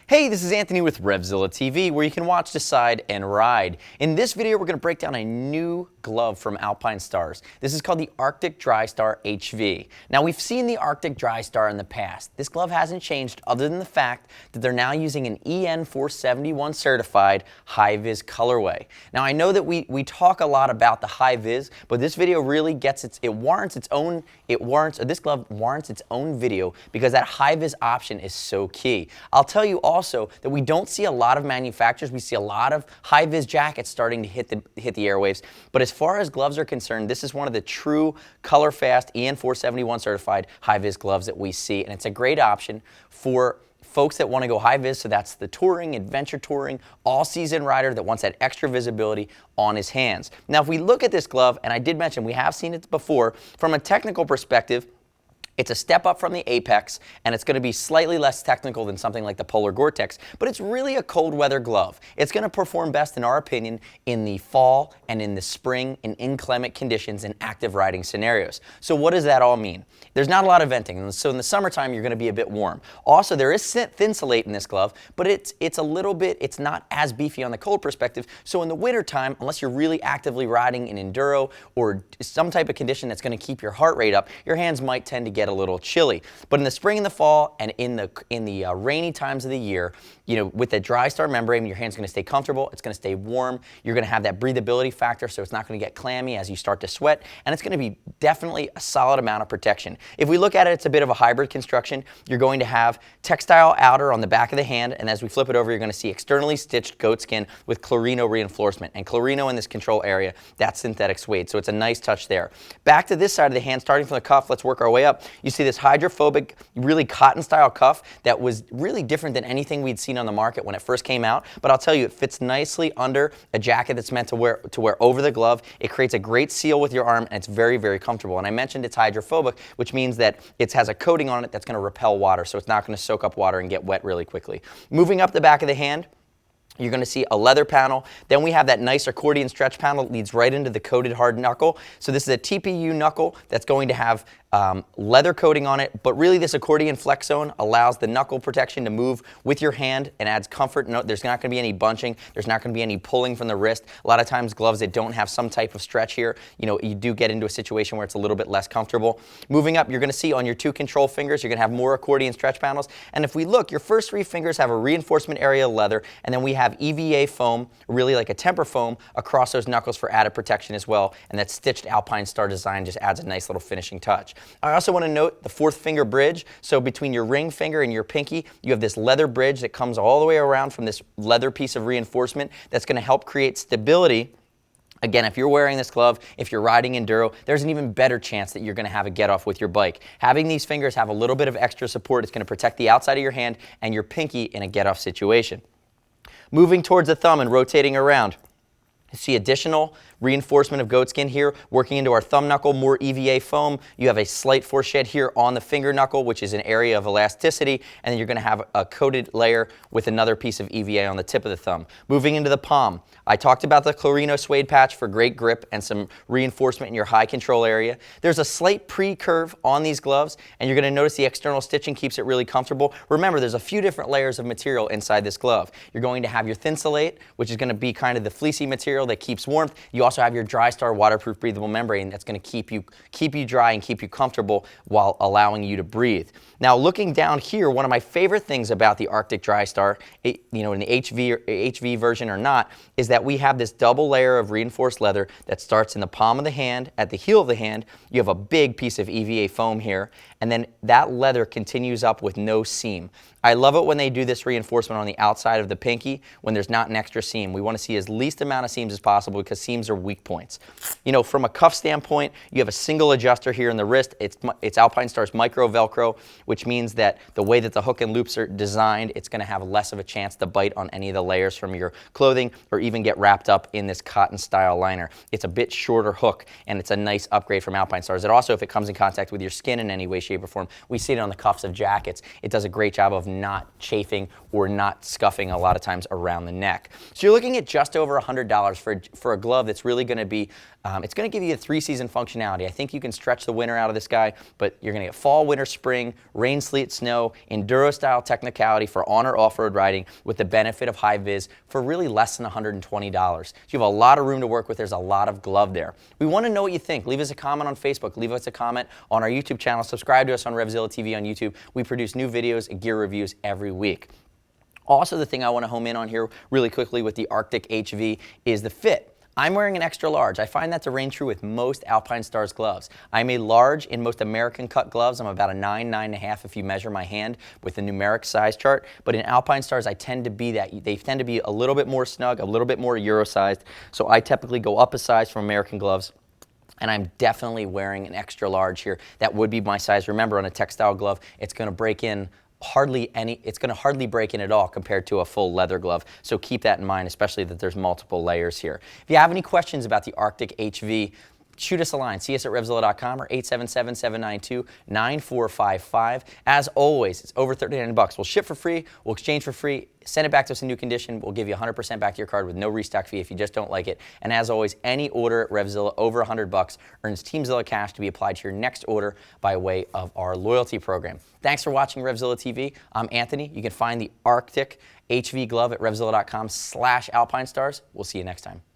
Hey, this is Anthony with RevZilla TV, where you can watch, decide, and ride. In this video, we're going to break down a new glove from Alpinestars. This is called the Arctic Drystar HV. Now, we've seen the Arctic Drystar in the past. This glove hasn't changed other than the fact that they're now using an EN471 certified hi-viz colorway. Now, I know that we talk a lot about the hi-viz, but this video really gets this glove warrants its own video because that hi-viz option is so key. I'll tell you also that we don't see a lot of manufacturers. We see a lot of hi-viz jackets starting to hit the airwaves. But as far as gloves are concerned, this is one of the true color-fast EN471 certified hi-viz gloves that we see, and it's a great option for folks that want to go high-viz, so that's the touring, adventure touring, all-season rider that wants that extra visibility on his hands. Now, if we look at this glove, and I did mention we have seen it before, from a technical perspective, it's a step up from the Apex, and it's going to be slightly less technical than something like the Polar Gore-Tex, but it's really a cold weather glove. It's going to perform best, in our opinion, in the fall and in the spring in inclement conditions and active riding scenarios. So what does that all mean? There's not a lot of venting, so in the summertime you're going to be a bit warm. Also, there is Thinsulate in this glove, but it's not as beefy on the cold perspective, so in the wintertime, unless you're really actively riding in enduro or some type of condition that's going to keep your heart rate up, your hands might tend to get a little chilly. But in the spring and the fall and in the rainy times of the year, you know, with the Drystar membrane, your hand's going to stay comfortable, it's going to stay warm, you're going to have that breathability factor, so it's not going to get clammy as you start to sweat, and it's going to be definitely a solid amount of protection. If we look at it, it's a bit of a hybrid construction. You're going to have textile outer on the back of the hand, and as we flip it over, you're going to see externally stitched goatskin with Clarino reinforcement. And Clarino in this control area, that's synthetic suede, so it's a nice touch there. Back to this side of the hand, starting from the cuff, let's work our way up. You see this hydrophobic, really cotton-style cuff that was really different than anything we'd seen on the market when it first came out, but I'll tell you, it fits nicely under a jacket that's meant to wear over the glove. It creates a great seal with your arm, and it's very, very comfortable. And I mentioned it's hydrophobic, which means that it has a coating on it that's going to repel water, so it's not going to soak up water and get wet really quickly. Moving up the back of the hand, you're going to see a leather panel. Then we have that nice accordion stretch panel that leads right into the coated hard knuckle. So this is a TPU knuckle that's going to have leather coating on it, but really this accordion flex zone allows the knuckle protection to move with your hand and adds comfort. No, there's not going to be any bunching. There's not going to be any pulling from the wrist. A lot of times gloves that don't have some type of stretch here, you know, you do get into a situation where it's a little bit less comfortable. Moving up, you're going to see on your two control fingers, you're going to have more accordion stretch panels. And if we look, your first three fingers have a reinforcement area of leather, and then we have EVA foam, really like a temper foam, across those knuckles for added protection as well. And that stitched Alpinestar design just adds a nice little finishing touch. I also want to note the fourth finger bridge. So between your ring finger and your pinky, you have this leather bridge that comes all the way around from this leather piece of reinforcement that's going to help create stability. Again, if you're wearing this glove, if you're riding enduro, there's an even better chance that you're going to have a get-off with your bike. Having these fingers have a little bit of extra support, it's going to protect the outside of your hand and your pinky in a get-off situation. Moving towards the thumb and rotating around, you see additional reinforcement of goatskin here, working into our thumb knuckle, more EVA foam. You have a slight force shed here on the finger knuckle, which is an area of elasticity, and then you're going to have a coated layer with another piece of EVA on the tip of the thumb. Moving into the palm, I talked about the Clarino suede patch for great grip and some reinforcement in your high control area. There's a slight pre-curve on these gloves, and you're going to notice the external stitching keeps it really comfortable. Remember, there's a few different layers of material inside this glove. You're going to have your Thinsulate, which is going to be kind of the fleecy material that keeps warmth. You also have your Drystar waterproof breathable membrane that's going to keep you dry and keep you comfortable while allowing you to breathe. Now, looking down here, one of my favorite things about the Arctic Drystar, you know, in the HV version or not, is that we have this double layer of reinforced leather that starts in the palm of the hand. At the heel of the hand, you have a big piece of EVA foam here, and then that leather continues up with no seam. I love it when they do this reinforcement on the outside of the pinky when there's not an extra seam. We want to see as least amount of seams as possible because seams are weak points. You know, from a cuff standpoint, you have a single adjuster here in the wrist. It's Alpinestars micro Velcro, which means that the way that the hook and loops are designed, it's going to have less of a chance to bite on any of the layers from your clothing or even get wrapped up in this cotton style liner. It's a bit shorter hook, and it's a nice upgrade from Alpinestars. It also, if it comes in contact with your skin in any way, shape, or form, we see it on the cuffs of jackets. It does a great job of not chafing or not scuffing a lot of times around the neck. So you're looking at just over $100 for a glove that's really going to be, it's going to give you a 3-season functionality. I think you can stretch the winter out of this guy, but you're going to get fall, winter, spring, rain, sleet, snow, enduro-style technicality for on or off-road riding with the benefit of hi-viz for really less than $120. So you have a lot of room to work with. There's a lot of glove there. We want to know what you think. Leave us a comment on Facebook. Leave us a comment on our YouTube channel. Subscribe to us on RevZilla TV on YouTube. We produce new videos and gear reviews every week. Also, the thing I want to home in on here really quickly with the Arctic HV is the fit. I'm wearing an extra large. I find that to reign true with most Alpinestars gloves. I'm a large in most American cut gloves. I'm about a 9, 9.5 if you measure my hand with the numeric size chart. But in Alpinestars, I tend to be that. They tend to be a little bit more snug, a little bit more Euro sized. So I typically go up a size from American gloves. And I'm definitely wearing an extra large here. That would be my size. Remember, on a textile glove, it's going to break in it's going to hardly break in at all compared to a full leather glove. So keep that in mind, especially that there's multiple layers here. If you have any questions about the Arctic HV, shoot us a line. See us at RevZilla.com or 877-792-9455. As always, it's over $1,300. We'll ship for free. We'll exchange for free. Send it back to us in new condition. We'll give you 100% back to your card with no restock fee if you just don't like it. And as always, any order at RevZilla over $100 earns TeamZilla cash to be applied to your next order by way of our loyalty program. Thanks for watching RevZilla TV. I'm Anthony. You can find the Arctic HV glove at RevZilla.com/Alpinestars. We'll see you next time.